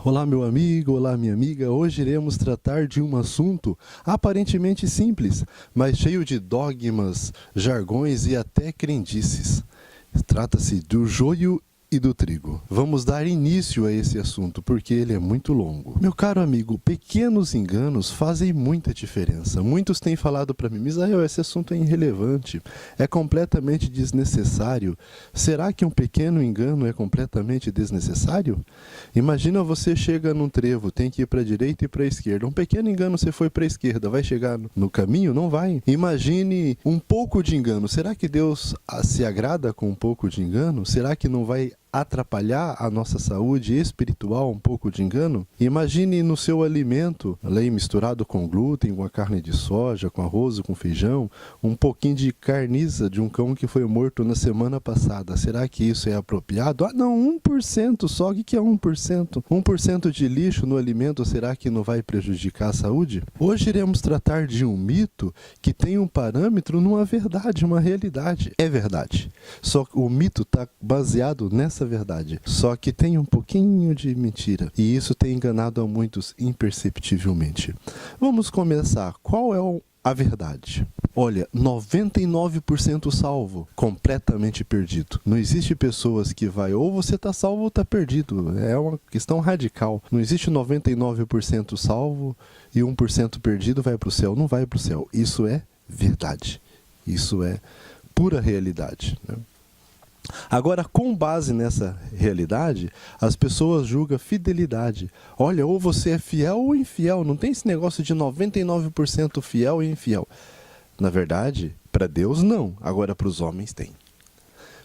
Olá, meu amigo, olá, minha amiga. Hoje iremos tratar de um assunto aparentemente simples, mas cheio de dogmas, jargões e até crendices. Trata-se do joio e do trigo. Vamos dar início a esse assunto, porque ele é muito longo. Meu caro amigo, pequenos enganos fazem muita diferença. Muitos têm falado para mim, Misael, esse assunto é irrelevante, é completamente desnecessário. Será que um pequeno engano é completamente desnecessário? Imagina você chega num trevo, tem que ir para a direita e para a esquerda. Um pequeno engano, você foi para a esquerda, vai chegar no caminho? Não vai. Imagine um pouco de engano. Será que Deus se agrada com um pouco de engano? Será que não vai atrapalhar a nossa saúde espiritual um pouco de engano? Imagine no seu alimento, misturado com glúten, com a carne de soja, com arroz, com feijão, um pouquinho de carniça de um cão que foi morto na semana passada. Será que isso é apropriado? Ah, não, 1% só. O que é 1%? 1% de lixo no alimento, será que não vai prejudicar a saúde? Hoje iremos tratar de um mito que tem um parâmetro numa verdade, uma realidade. É verdade. Só que o mito está baseado nessa verdade, só que tem um pouquinho de mentira, e isso tem enganado a muitos imperceptivelmente. Vamos começar. Qual é a verdade? Olha, 99% salvo, completamente perdido. Não existe pessoas que vai ou você está salvo ou está perdido. É uma questão radical. Não existe 99% salvo e 1% perdido vai para o céu. Não vai para o céu. Isso é verdade. Isso é pura realidade, né? Agora, com base nessa realidade, as pessoas julgam fidelidade. Olha, ou você é fiel ou infiel. Não tem esse negócio de 99% fiel e infiel. Na verdade, para Deus não. Agora, para os homens tem.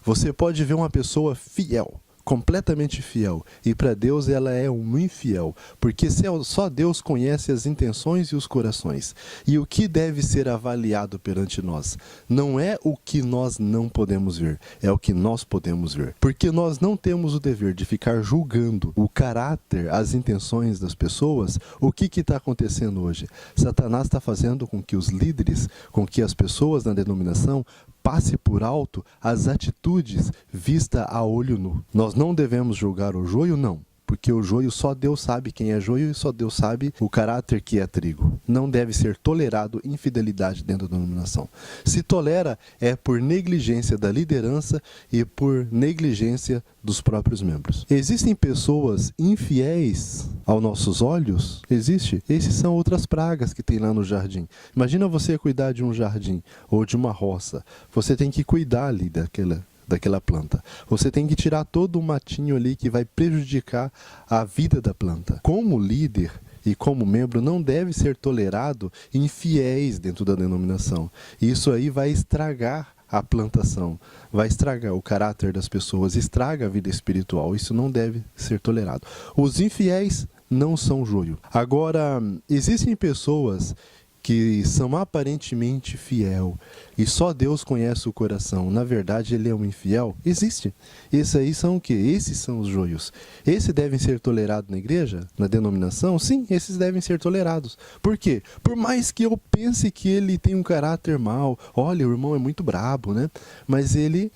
Você pode ver uma pessoa fiel, completamente fiel, e para Deus ela é um infiel, porque só Deus conhece as intenções e os corações. E o que deve ser avaliado perante nós não é o que nós não podemos ver, é o que nós podemos ver, porque nós não temos o dever de ficar julgando o caráter, as intenções das pessoas. O que está acontecendo hoje? Satanás está fazendo com que os líderes, com que as pessoas na denominação passe por alto as atitudes vistas a olho nu. Nós não devemos julgar o joio, não. Porque o joio, só Deus sabe quem é joio e só Deus sabe o caráter que é trigo. Não deve ser tolerado infidelidade dentro da denominação. Se tolera, é por negligência da liderança e por negligência dos próprios membros. Existem pessoas infiéis aos nossos olhos? Existe. Esses são outras pragas que tem lá no jardim. Imagina você cuidar de um jardim ou de uma roça. Você tem que cuidar ali daquela planta. Você tem que tirar todo o matinho ali que vai prejudicar a vida da planta. Como líder e como membro, não deve ser tolerado infiéis dentro da denominação. Isso aí vai estragar a plantação, vai estragar o caráter das pessoas, estraga a vida espiritual. Isso não deve ser tolerado. Os infiéis não são joio. Agora, existem pessoas que são aparentemente fiel e só Deus conhece o coração. Na verdade, ele é um infiel? Existe. Esses aí são o quê? Esses são os joios. Esses devem ser tolerados na igreja? Na denominação? Sim, esses devem ser tolerados. Por quê? Por mais que eu pense que ele tem um caráter mau, olha, o irmão é muito brabo, né? Mas ele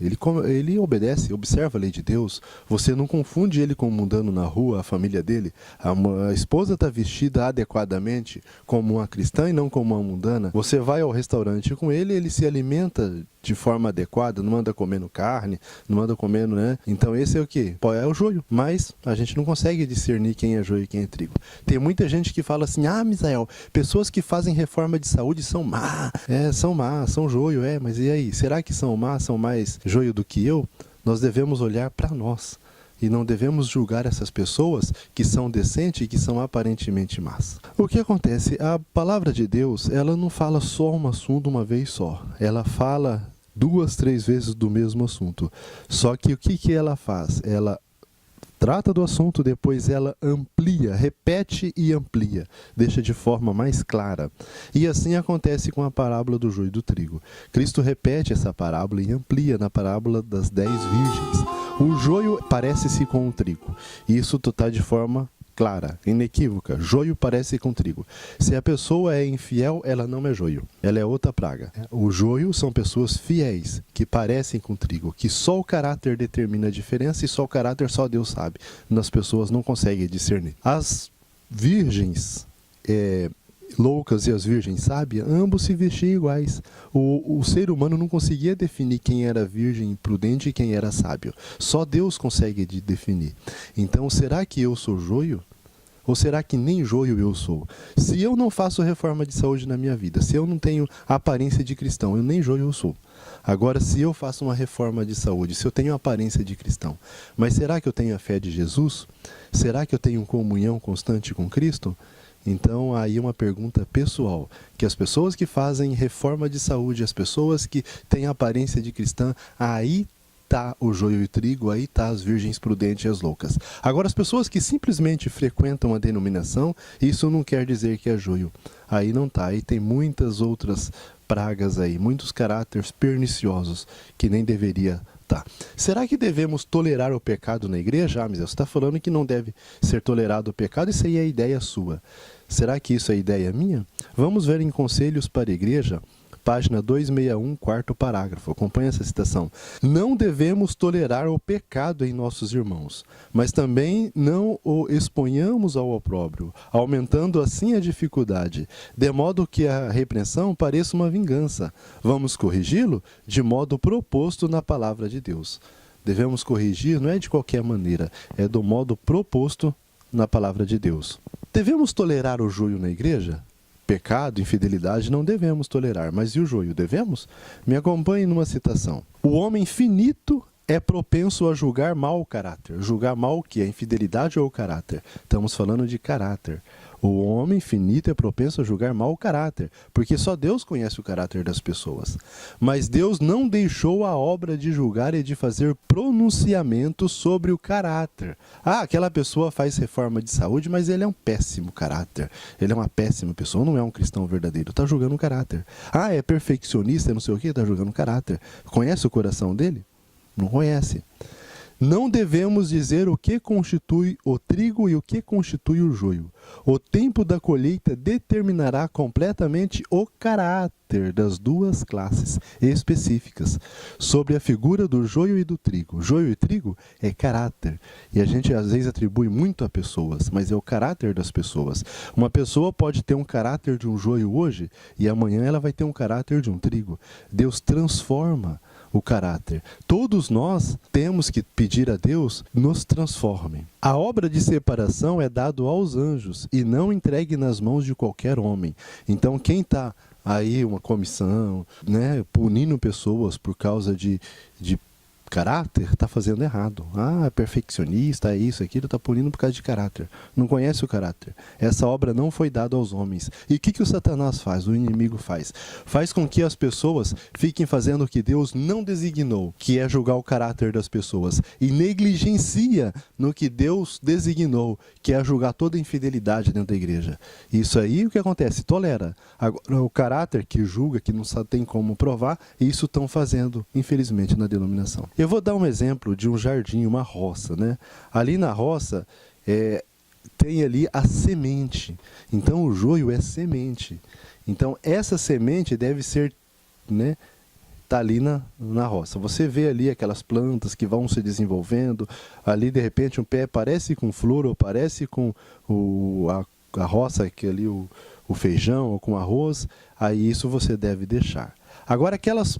obedece, observa a lei de Deus. Você não confunde ele com um mundano na rua, a família dele. A esposa está vestida adequadamente como uma cristã e não como uma mundana. Você vai ao restaurante com ele, ele se alimenta de forma adequada, não anda comendo carne, não anda comendo, né? Então esse é o quê? É o joio. Mas a gente não consegue discernir quem é joio e quem é trigo. Tem muita gente que fala assim, Misael, pessoas que fazem reforma de saúde são má, são joio, mas e aí? Será que são má, são mais joio do que eu? Nós devemos olhar para nós. E não devemos julgar essas pessoas que são decentes e que são aparentemente más. O que acontece? A palavra de Deus, ela não fala só um assunto uma vez só. Ela fala 2, 3 vezes do mesmo assunto. Só que o que ela faz? Ela trata do assunto, depois ela amplia, repete e amplia, deixa de forma mais clara. E assim acontece com a parábola do joio e do trigo. Cristo repete essa parábola e amplia na parábola das 10 virgens. O joio parece-se com o trigo. Isso está de forma clara, inequívoca. Joio parece com trigo. Se a pessoa é infiel, ela não é joio. Ela é outra praga. O joio são pessoas fiéis, que parecem com trigo, que só o caráter determina a diferença e só o caráter só Deus sabe. As pessoas não conseguem discernir. As virgens loucas e as virgens sábias, ambos se vestiam iguais. O ser humano não conseguia definir quem era virgem prudente e quem era sábio. Só Deus consegue definir. Então, será que eu sou joio? Ou será que nem joio eu sou? Se eu não faço reforma de saúde na minha vida, se eu não tenho aparência de cristão, eu nem joio eu sou. Agora, se eu faço uma reforma de saúde, se eu tenho aparência de cristão, mas será que eu tenho a fé de Jesus? Será que eu tenho comunhão constante com Cristo? Então, aí uma pergunta pessoal, que as pessoas que fazem reforma de saúde, as pessoas que têm aparência de cristã, aí está o joio e o trigo, aí está as virgens prudentes e as loucas. Agora, as pessoas que simplesmente frequentam a denominação, isso não quer dizer que é joio. Aí não está, aí tem muitas outras pragas aí, muitos caráteres perniciosos que nem deveria tá. Será que devemos tolerar o pecado na igreja? Ah, mas você está falando que não deve ser tolerado o pecado, isso aí é ideia sua. Será que isso é ideia minha? Vamos ver em Conselhos para a Igreja, página 261, quarto parágrafo. Acompanhe essa citação. Não devemos tolerar o pecado em nossos irmãos, mas também não o exponhamos ao opróbrio, aumentando assim a dificuldade, de modo que a repreensão pareça uma vingança. Vamos corrigi-lo de modo proposto na palavra de Deus. Devemos corrigir, não é de qualquer maneira, é do modo proposto na palavra de Deus. Devemos tolerar o joio na igreja? Pecado, infidelidade, não devemos tolerar. Mas e o joio, devemos? Me acompanhe numa citação. O homem finito é propenso a julgar mal o caráter. Julgar mal o que? A infidelidade ou o caráter? Estamos falando de caráter. O homem finito é propenso a julgar mal o caráter, porque só Deus conhece o caráter das pessoas. Mas Deus não deixou a obra de julgar e de fazer pronunciamentos sobre o caráter. Ah, aquela pessoa faz reforma de saúde, mas ele é um péssimo caráter. Ele é uma péssima pessoa, não é um cristão verdadeiro. Está julgando o caráter. Ah, é perfeccionista, não sei o que, está julgando o caráter. Conhece o coração dele? Não conhece. Não devemos dizer o que constitui o trigo e o que constitui o joio. O tempo da colheita determinará completamente o caráter das duas classes específicas, sobre a figura do joio e do trigo. Joio e trigo é caráter, e a gente às vezes atribui muito a pessoas, mas é o caráter das pessoas. Uma pessoa pode ter um caráter de um joio hoje, e amanhã ela vai ter um caráter de um trigo. Deus transforma o caráter. Todos nós temos que pedir a Deus nos transforme. A obra de separação é dado aos anjos e não entregue nas mãos de qualquer homem. Então quem está aí, uma comissão, né, punindo pessoas por causa de caráter, está fazendo errado. Ah, é perfeccionista, é isso, aquilo, está punindo por causa de caráter. Não conhece o caráter. Essa obra não foi dada aos homens. E o que o Satanás faz? O inimigo faz? Faz com que as pessoas fiquem fazendo o que Deus não designou, que é julgar o caráter das pessoas. E negligencia no que Deus designou, que é julgar toda infidelidade dentro da igreja. Isso aí, o que acontece? Tolera. Agora, o caráter que julga, que não tem como provar, isso estão fazendo, infelizmente, na denominação. Eu vou dar um exemplo de um jardim, uma roça, né? Ali na roça tem ali a semente. Então o joio é semente. Então essa semente deve ser, né, tá ali na roça. Você vê ali aquelas plantas que vão se desenvolvendo. Ali de repente um pé parece com flor ou parece com a roça, que ali o feijão ou com arroz. Aí isso você deve deixar. Agora aquelas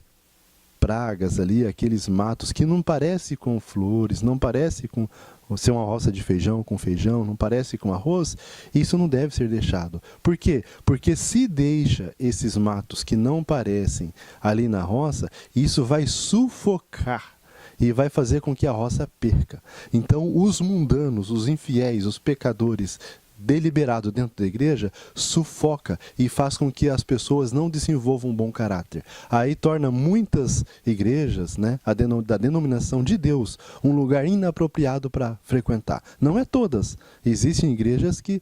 pragas ali, aqueles matos que não parece com flores, não parece com ser uma roça de feijão com feijão, não parece com arroz, isso não deve ser deixado. Por quê? Porque se deixa esses matos que não parecem ali na roça, isso vai sufocar e vai fazer com que a roça perca. Então os mundanos, os infiéis, os pecadores, deliberado dentro da igreja, sufoca e faz com que as pessoas não desenvolvam um bom caráter. Aí torna muitas igrejas, né, da denominação de Deus, um lugar inapropriado para frequentar. Não é todas. Existem igrejas que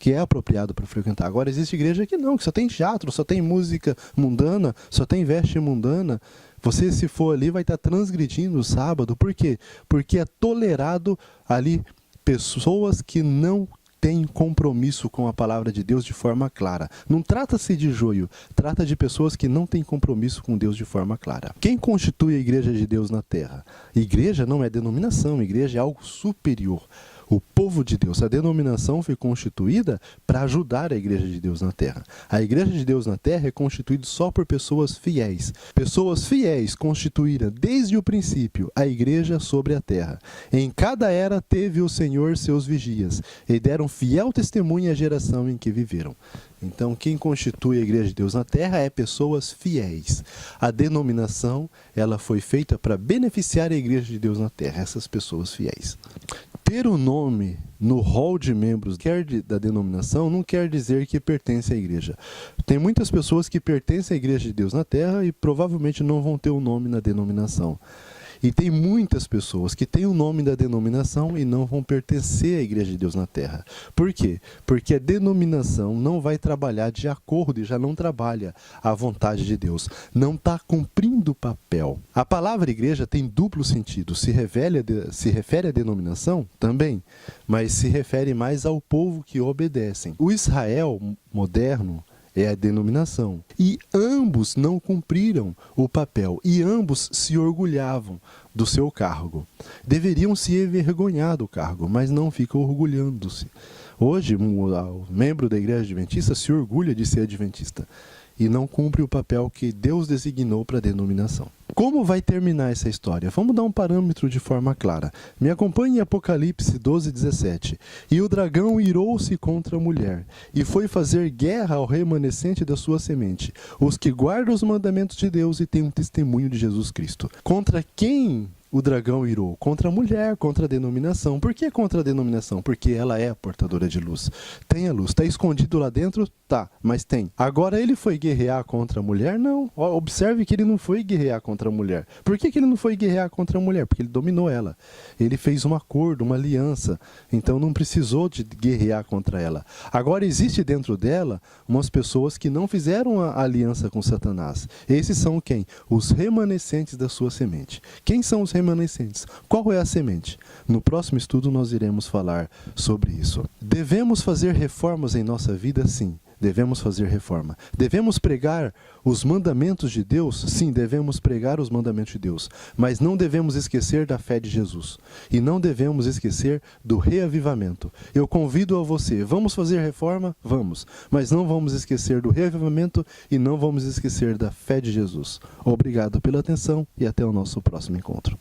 é apropriado para frequentar. Agora existe igreja que não, que só tem teatro, só tem música mundana, só tem veste mundana. Você, se for ali, vai estar transgredindo o sábado. Por quê? Porque é tolerado ali pessoas que não tem compromisso com a palavra de Deus de forma clara. Não trata-se de joio, trata de pessoas que não têm compromisso com Deus de forma clara. Quem constitui a igreja de Deus na terra? Igreja não é denominação, igreja é algo superior. O povo de Deus, a denominação foi constituída para ajudar a igreja de Deus na terra. A igreja de Deus na terra é constituída só por pessoas fiéis. Pessoas fiéis constituíram desde o princípio a igreja sobre a terra. Em cada era teve o Senhor seus vigias e deram fiel testemunho à geração em que viveram. Então, quem constitui a igreja de Deus na terra é pessoas fiéis. A denominação, ela foi feita para beneficiar a igreja de Deus na terra, essas pessoas fiéis. Ter o nome no rol de membros da denominação não quer dizer que pertence à igreja. Tem muitas pessoas que pertencem à igreja de Deus na terra e provavelmente não vão ter o nome na denominação. E tem muitas pessoas que têm o nome da denominação e não vão pertencer à Igreja de Deus na Terra. Por quê? Porque a denominação não vai trabalhar de acordo e já não trabalha à vontade de Deus. Não está cumprindo o papel. A palavra igreja tem duplo sentido. Se refere à denominação? Também. Mas se refere mais ao povo que obedecem. O Israel moderno é a denominação. E ambos não cumpriram o papel. E ambos se orgulhavam do seu cargo. Deveriam se envergonhar do cargo, mas não ficam orgulhando-se. Hoje, o membro da igreja adventista se orgulha de ser adventista e não cumpre o papel que Deus designou para a denominação. Como vai terminar essa história? Vamos dar um parâmetro de forma clara. Me acompanhe em Apocalipse 12:17. E o dragão irou-se contra a mulher, e foi fazer guerra ao remanescente da sua semente, os que guardam os mandamentos de Deus e têm um testemunho de Jesus Cristo. Contra quem o dragão irou? Contra a mulher, contra a denominação. Por que contra a denominação? Porque ela é a portadora de luz. Tem a luz. Está escondido lá dentro? Tá, mas tem. Agora ele foi guerrear contra a mulher? Não. Observe que ele não foi guerrear contra a mulher. Por que ele não foi guerrear contra a mulher? Porque ele dominou ela. Ele fez um acordo, uma aliança. Então não precisou de guerrear contra ela. Agora existe dentro dela umas pessoas que não fizeram a aliança com Satanás. Esses são quem? Os remanescentes da sua semente. Quem são os remanescentes? Qual é a semente? No próximo estudo nós iremos falar sobre isso. Devemos fazer reformas em nossa vida? Sim. Devemos fazer reforma. Devemos pregar os mandamentos de Deus? Sim, devemos pregar os mandamentos de Deus. Mas não devemos esquecer da fé de Jesus. E não devemos esquecer do reavivamento. Eu convido a você, vamos fazer reforma? Vamos. Mas não vamos esquecer do reavivamento e não vamos esquecer da fé de Jesus. Obrigado pela atenção e até o nosso próximo encontro.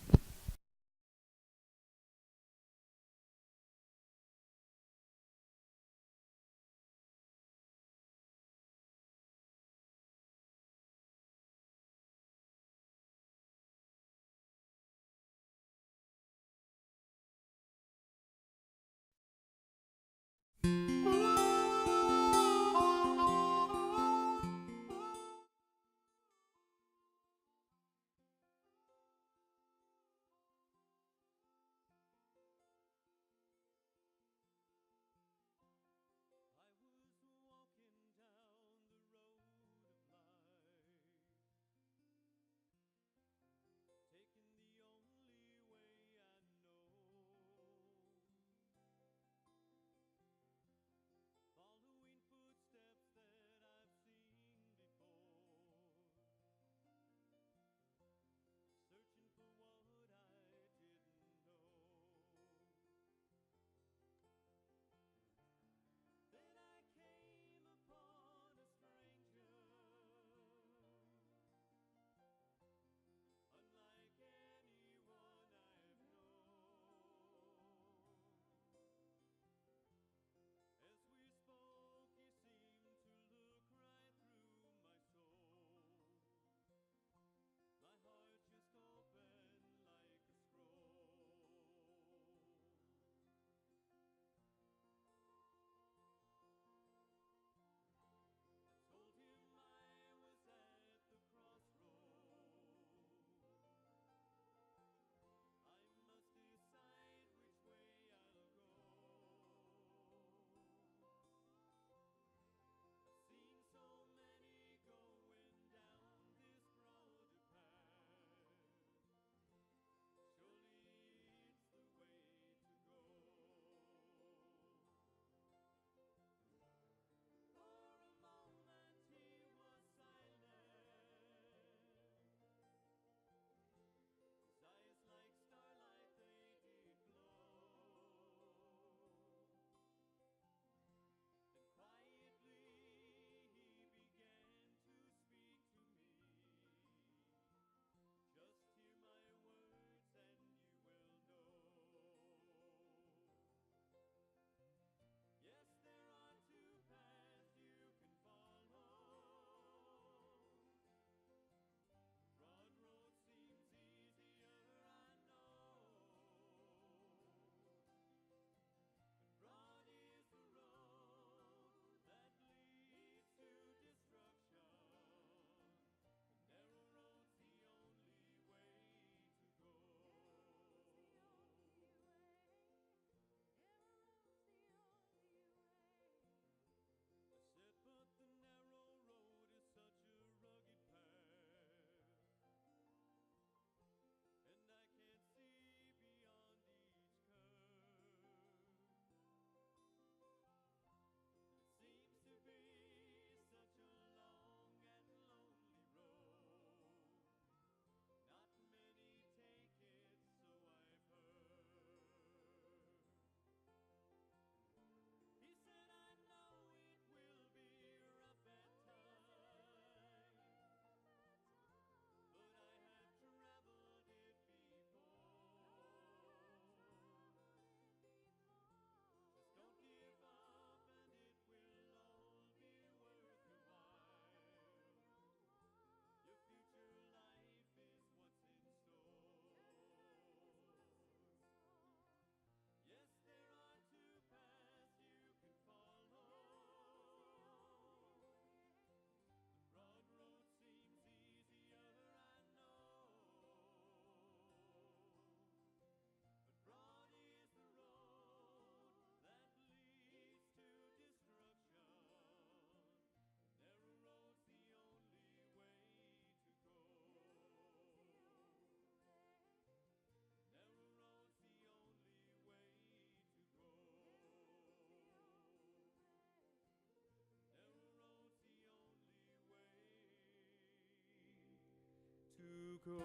Narrow's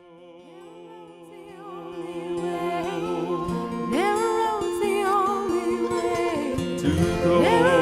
the only way to go.